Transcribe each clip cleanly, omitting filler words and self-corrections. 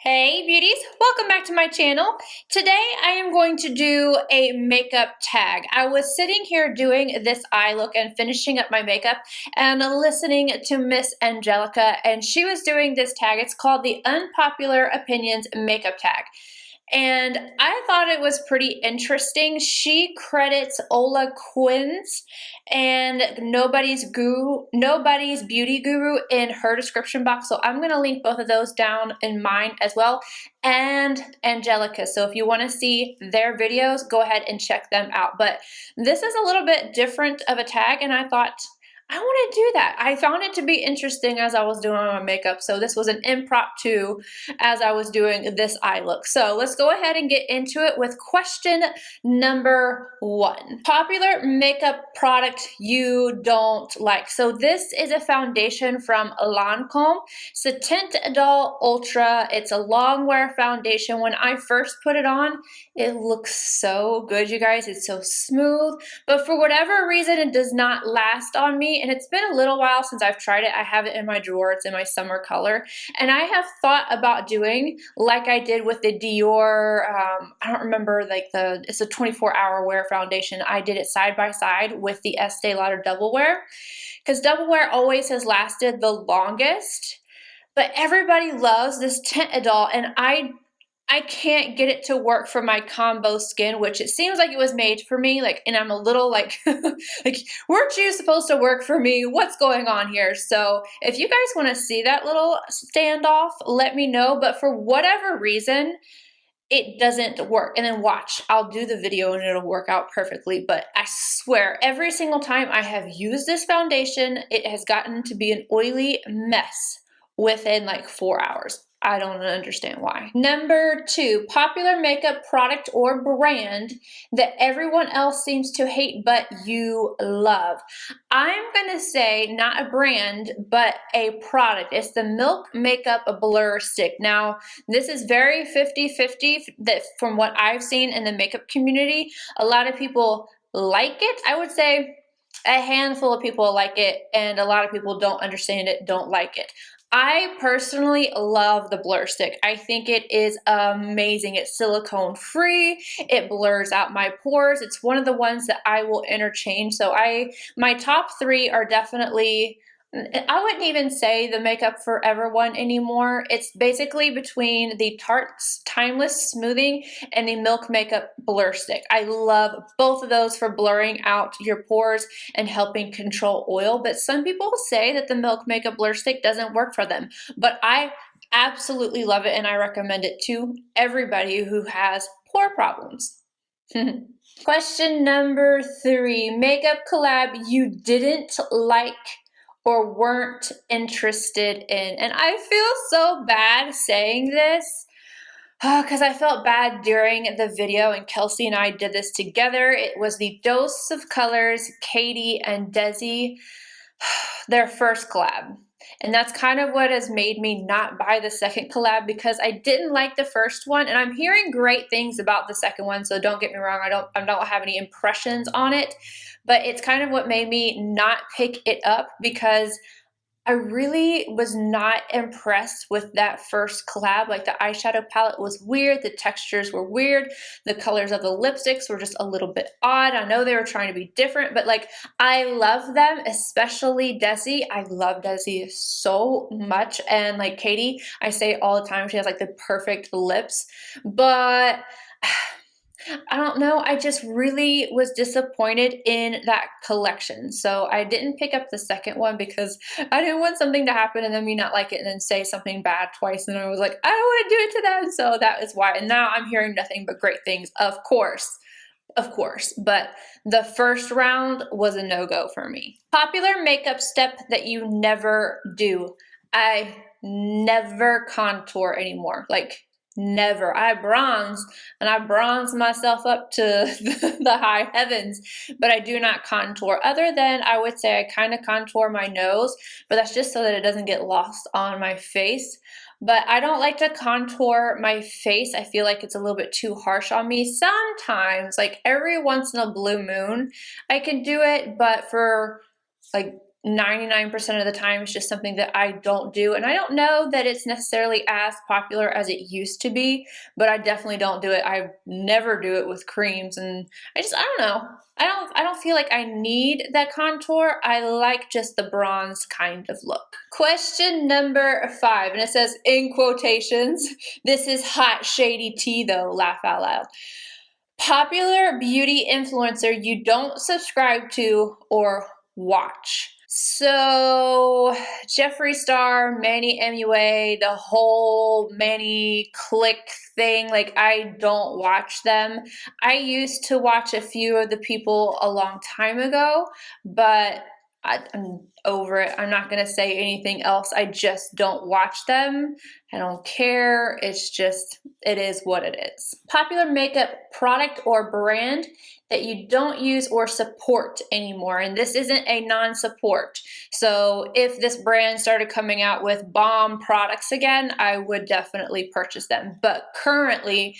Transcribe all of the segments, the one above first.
Hey beauties, welcome back to my channel. Today I am going to do a makeup tag. I was sitting here doing this eye look and finishing up my makeup and listening to Miss Angelica, and she was doing this tag. It's called the Unpopular Opinions Makeup Tag. And I thought it was pretty interesting. She credits Ola Quinn's and Nobody's Beauty Guru in her description box. So I'm going to link both of those down in mine as well, and Angelica. So if you want to see their videos, go ahead and check them out. But this is a little bit different of a tag, and I thought I want to do that. I found it to be interesting as I was doing my makeup. So this was an impromptu as I was doing this eye look. So let's go ahead and get into it with question number 1. Popular makeup product you don't like. So this is a foundation from Lancome. It's a Tint Idol Ultra. It's a long wear foundation. When I first put it on, it looks so good, you guys. It's so smooth, but for whatever reason, it does not last on me. And it's been a little while since I've tried it. I have it in my drawer. It's in my summer color. And I have thought about doing like I did with the Dior, I don't remember, like it's a 24-hour wear foundation. I did it side by side with the Estee Lauder Double Wear, because Double Wear always has lasted the longest. But everybody loves this Tint Idol, and I can't get it to work for my combo skin, which it seems like it was made for me. And I'm a little like, weren't you supposed to work for me? What's going on here? So if you guys want to see that little standoff, let me know. But for whatever reason, it doesn't work. And then watch, I'll do the video and it'll work out perfectly. But I swear, every single time I have used this foundation, it has gotten to be an oily mess within like 4 hours. I don't understand why. Number 2, popular makeup product or brand that everyone else seems to hate but you love. I'm gonna say not a brand, but a product. It's the Milk Makeup Blur Stick. Now, this is very 50-50 that from what I've seen in the makeup community. A lot of people like it. I would say a handful of people like it, and a lot of people don't understand it, don't like it. I personally love the blur stick. I think it is amazing. It's silicone free. It blurs out my pores. It's one of the ones that I will interchange. So my top 3 are definitely, I wouldn't even say the Makeup Forever one anymore. It's basically between the Tarte's Timeless Smoothing and the Milk Makeup Blur Stick. I love both of those for blurring out your pores and helping control oil, but some people say that the Milk Makeup Blur Stick doesn't work for them. But I absolutely love it, and I recommend it to everybody who has pore problems. Question number 3, makeup collab you didn't like or weren't interested in. And I feel so bad saying this because I felt bad during the video, and Kelsey and I did this together. It was the Dose of Colors, Katie and Desi, their first collab. And that's kind of what has made me not buy the second collab, because I didn't like the first one, and I'm hearing great things about the second one, so don't get me wrong, I don't have any impressions on it, but it's kind of what made me not pick it up, because I really was not impressed with that first collab. Like, the eyeshadow palette was weird, the textures were weird, the colors of the lipsticks were just a little bit odd. I know they were trying to be different, but like, I love them, especially Desi. I love Desi so much, and like Katie, I say all the time, she has like the perfect lips, but I don't know, I just really was disappointed in that collection. So I didn't pick up the second one because I didn't want something to happen and then me not like it and then say something bad twice. And I was like, I don't want to do it to them. So that is why. And now I'm hearing nothing but great things, of course. But the first round was a no-go for me. Popular makeup step that you never do. I never contour anymore. Like, never. I bronze, and I bronze myself up to the high heavens, but I do not contour. Other than, I would say I kind of contour my nose, but that's just so that it doesn't get lost on my face. But I don't like to contour my face. I feel like it's a little bit too harsh on me. Sometimes, like every once in a blue moon, I can do it, but for like 99% of the time it's just something that I don't do. And I don't know that it's necessarily as popular as it used to be, but I definitely don't do it. I never do it with creams, and I don't know. I don't feel like I need that contour. I like just the bronze kind of look. Question number 5, and it says in quotations, this is hot shady tea though, laugh out loud. Popular beauty influencer you don't subscribe to or watch. So Jeffree Star, Manny MUA, the whole Manny Click thing, like I don't watch them. I used to watch a few of the people a long time ago, but I'm over it. I'm not going to say anything else. I just don't watch them. I don't care. It's just, it is what it is. Popular makeup product or brand that you don't use or support anymore. And this isn't a non-support. So if this brand started coming out with bomb products again, I would definitely purchase them. But currently,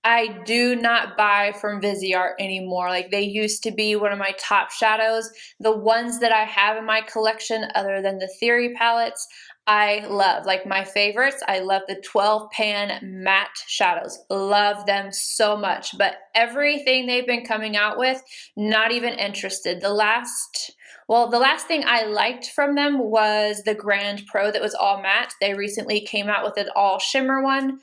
I do not buy from Viseart anymore. Like they used to be one of my top shadows. The ones that I have in my collection, other than the Theory palettes, I love. Like my favorites, I love the 12 pan matte shadows. Love them so much. But everything they've been coming out with, not even interested. The last thing I liked from them was the Grand Pro that was all matte. They recently came out with an all shimmer one.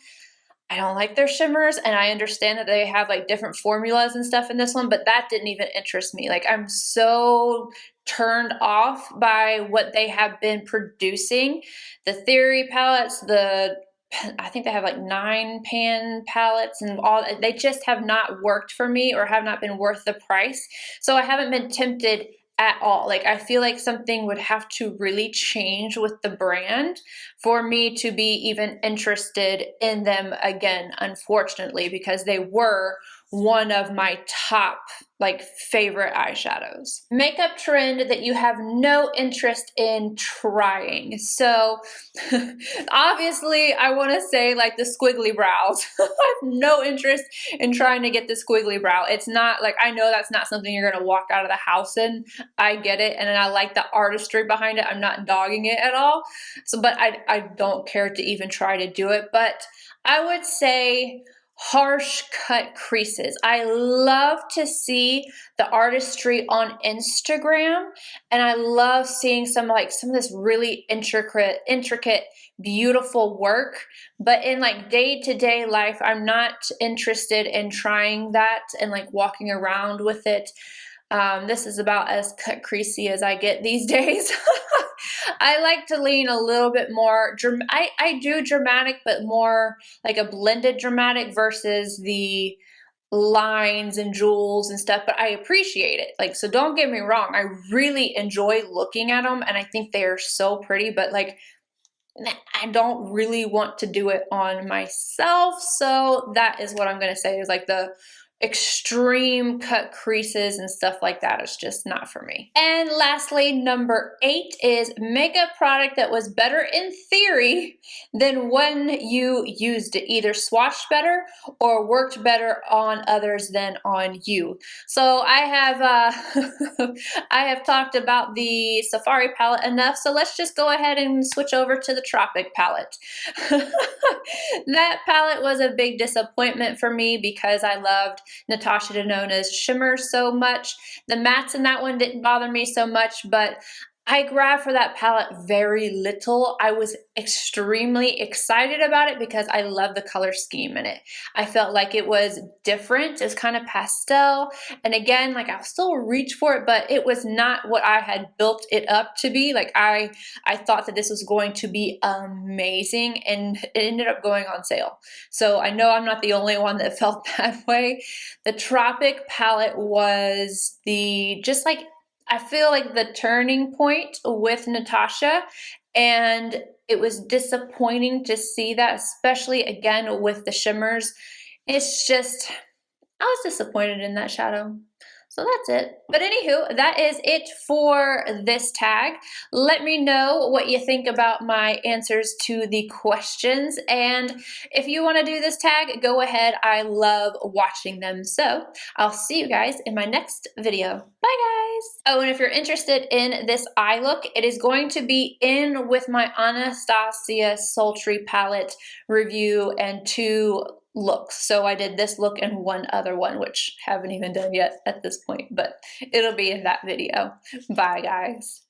I don't like their shimmers, and I understand that they have like different formulas and stuff in this one, but that didn't even interest me. Like I'm so turned off by what they have been producing. The Theory palettes, I think they have like 9 pan palettes and all, they just have not worked for me or have not been worth the price. So I haven't been tempted at all. Like I feel like something would have to really change with the brand for me to be even interested in them again, unfortunately, because they were one of my top like favorite eyeshadows. Makeup trend that you have no interest in trying. So obviously I want to say like the squiggly brows. I have no interest in trying to get the squiggly brow. It's not like, I know that's not something you're going to walk out of the house in. I get it. And I like the artistry behind it. I'm not dogging it at all. So, but I don't care to even try to do it. But I would say harsh cut creases. I love to see the artistry on Instagram, and I love seeing some of this really intricate, beautiful work. But in like day-to-day life, I'm not interested in trying that and like walking around with it. This is about as cut creasy as I get these days. I like to lean a little bit more, I do dramatic, but more like a blended dramatic versus the lines and jewels and stuff, but I appreciate it. Like, so don't get me wrong. I really enjoy looking at them and I think they are so pretty, but like, I don't really want to do it on myself. So that is what I'm going to say is like the extreme cut creases and stuff like that is just not for me. And lastly, number 8 is makeup product that was better in theory than when you used it, either swatched better or worked better on others than on you. So I have I have talked about the Safari palette enough, so let's just go ahead and switch over to the Tropic palette. That palette was a big disappointment for me because I loved Natasha Denona's shimmer so much. The mattes in that one didn't bother me so much, but I grabbed for that palette very little. I was extremely excited about it because I love the color scheme in it. I felt like it was different. It was kind of pastel. And again, like I'll still reach for it, but it was not what I had built it up to be. Like I thought that this was going to be amazing, and it ended up going on sale. So I know I'm not the only one that felt that way. The Tropic palette was I feel like the turning point with Natasha, and it was disappointing to see that, especially again with the shimmers. It's just, I was disappointed in that shadow. So that's it. But anywho, that is it for this tag. Let me know what you think about my answers to the questions. And if you want to do this tag, go ahead. I love watching them. So I'll see you guys in my next video. Bye guys. Oh, and if you're interested in this eye look, it is going to be in with my Anastasia Sultry palette review and 2 looks. So I did this look and one other one, which I haven't even done yet at this point, but it'll be in that video. Bye guys.